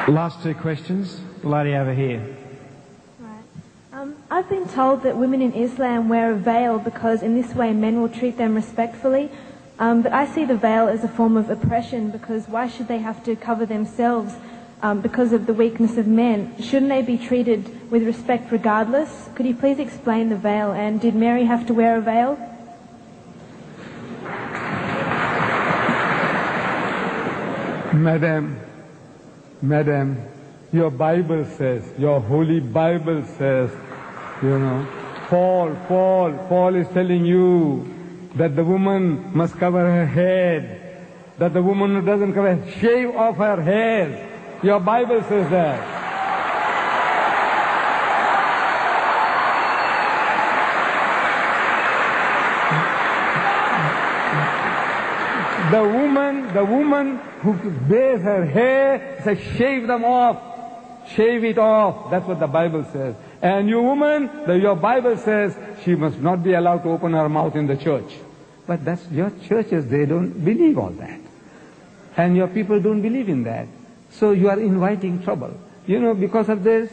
Last two questions. The lady over here. Right. I've been told that women in Islam wear a veil because in this way men will treat them respectfully. But I see the veil as a form of oppression because why should they have to cover themselves because of the weakness of men? Shouldn't they be treated with respect regardless? Could you please explain the veil, and did Mary have to wear a veil? Madam, your Bible says, your holy Bible says, Paul is telling you that the woman must cover her head, that the woman who doesn't cover her, shave off her hair. Your Bible says that. The woman who bares her hair says, shave them off. Shave it off. That's what the Bible says. And you woman, your Bible says she must not be allowed to open her mouth in the church. But that's your churches, they don't believe all that. And your people don't believe in that. So you are inviting trouble. Because of this,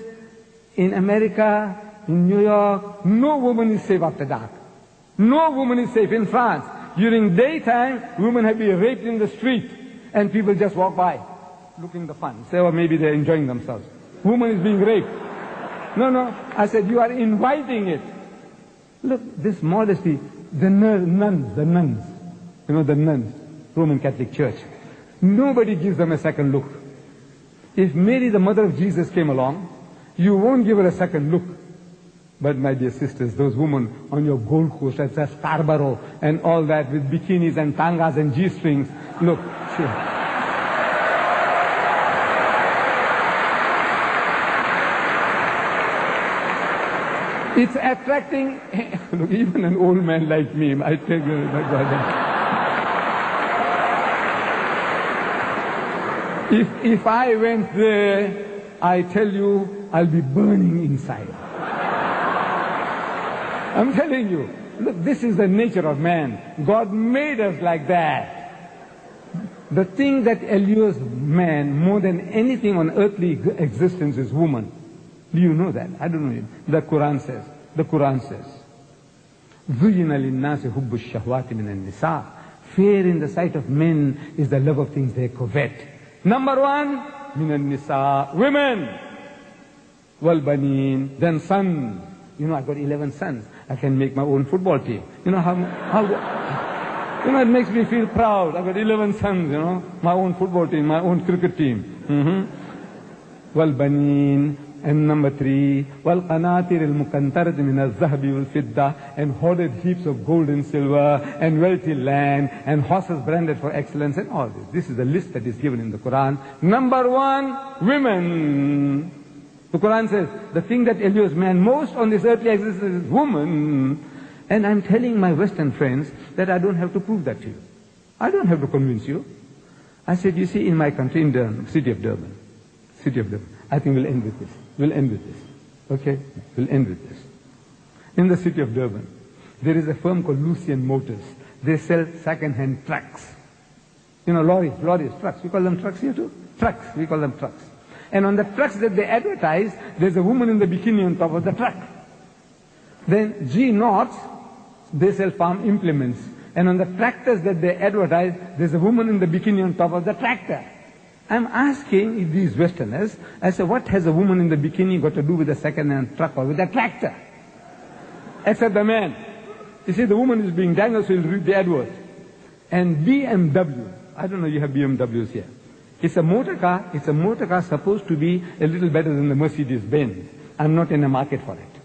in America, in New York, no woman is safe after dark. No woman is safe. In France, during daytime, women have been raped in the street, and people just walk by, looking the fun. Say, or maybe they're enjoying themselves. Woman is being raped. No. I said, you are inviting it. Look, this modesty, the nuns, the nuns, Roman Catholic Church. Nobody gives them a second look. If Mary, the mother of Jesus, came along, you won't give her a second look. But my dear sisters, those women on your Gold Coast at Scarborough and all that with bikinis and tangas and G-strings, look, it's attracting, look, even an old man like me, I tell you, my God. If I went there, I tell you, I'll be burning inside. I'm telling you, look, this is the nature of man. God made us like that. The thing that allures man more than anything on earthly existence is woman. Do you know that? I don't know. The Quran says, زُيِّنَ لِلنَّاسِ حُبُّ الشَّهْوَاتِ مِنَ النِّسَاءِ. Fear in the sight of men is the love of things they covet. Number one, مِنَ النِّسَاءِ, women. وَالْبَنِينَ, then sons. I got 11 sons. I can make my own football team. It makes me feel proud. I got 11 sons, my own football team, my own cricket team. وَالْبَنِينَ. And number three, وَالْقَنَاطِرِ الْمُقَنْطَرَةِ مِنَ الذَّهَبِ وَالْفِضَّةِ, and hoarded heaps of gold and silver, and wealthy land, and horses branded for excellence, and all this. This is the list that is given in the Quran. Number one, women. The Quran says, the thing that allures man most on this earthly existence is woman. And I'm telling my Western friends that I don't have to prove that to you. I don't have to convince you. I said, you see, in my country, in Durban, city of Durban, I think we'll end with this. Okay? We'll end with this. In the city of Durban, there is a firm called Lucian Motors. They sell second-hand trucks. Lorries, trucks. We call them trucks here too? Trucks. We call them trucks. And on the trucks that they advertise, there's a woman in the bikini on top of the truck. Then G Knots, they sell farm implements. And on the tractors that they advertise, there's a woman in the bikini on top of the tractor. I'm asking these Westerners, I say, what has a woman in the bikini got to do with a second-hand truck or with a tractor? Except the man. You see, the woman is being dangled, so you'll read the advert. And BMW, I don't know, you have BMWs here. It's a motor car supposed to be a little better than the Mercedes-Benz. I'm not in the market for it.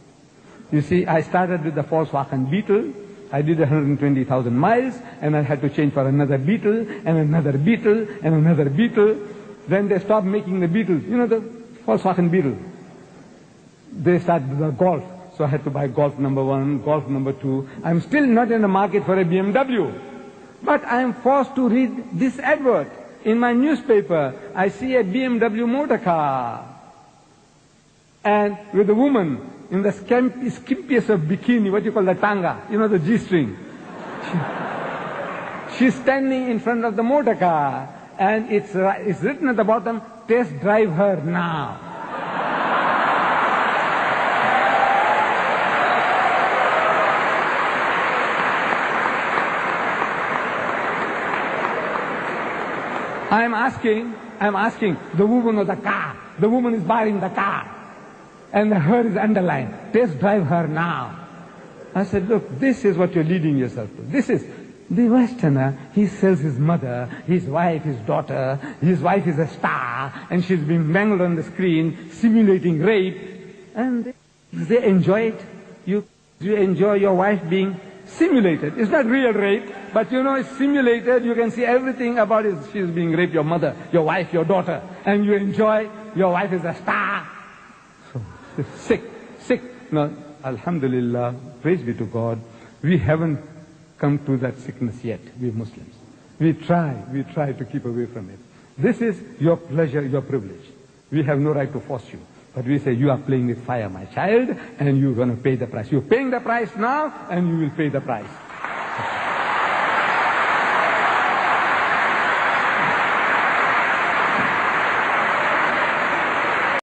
You see, I started with the Volkswagen Beetle. I did 120,000 miles, and I had to change for another Beetle, and another Beetle, and another Beetle. Then they stopped making the Beetles. The Volkswagen Beetle. They started the Golf. So I had to buy Golf number 1, Golf number 2. I'm still not in the market for a BMW. But I'm forced to read this advert. In my newspaper, I see a BMW motor car. And with a woman in the skimpiest of bikini, what you call the tanga, the G-string. She's standing in front of the motor car, and it's written at the bottom, test drive her now. I'm asking the woman of the car. The woman is buying the car. And the her is underlined. Test drive her now. I said, look, this is what you're leading yourself to. This is the Westerner. He sells his mother, his wife, his daughter. His wife is a star, and she's being mangled on the screen, simulating rape. And they enjoy it. You enjoy your wife being simulated. It's not real rape, but you know it's simulated. You can see everything about it. She's being raped, your mother, your wife, your daughter. And you enjoy, your wife is a star. So, sick. No, alhamdulillah, praise be to God, we haven't come to that sickness yet, we Muslims. We try to keep away from it. This is your pleasure, your privilege. We have no right to force you. But we say, you are playing with fire, my child, and you're going to pay the price. You're paying the price now, and you will pay the price.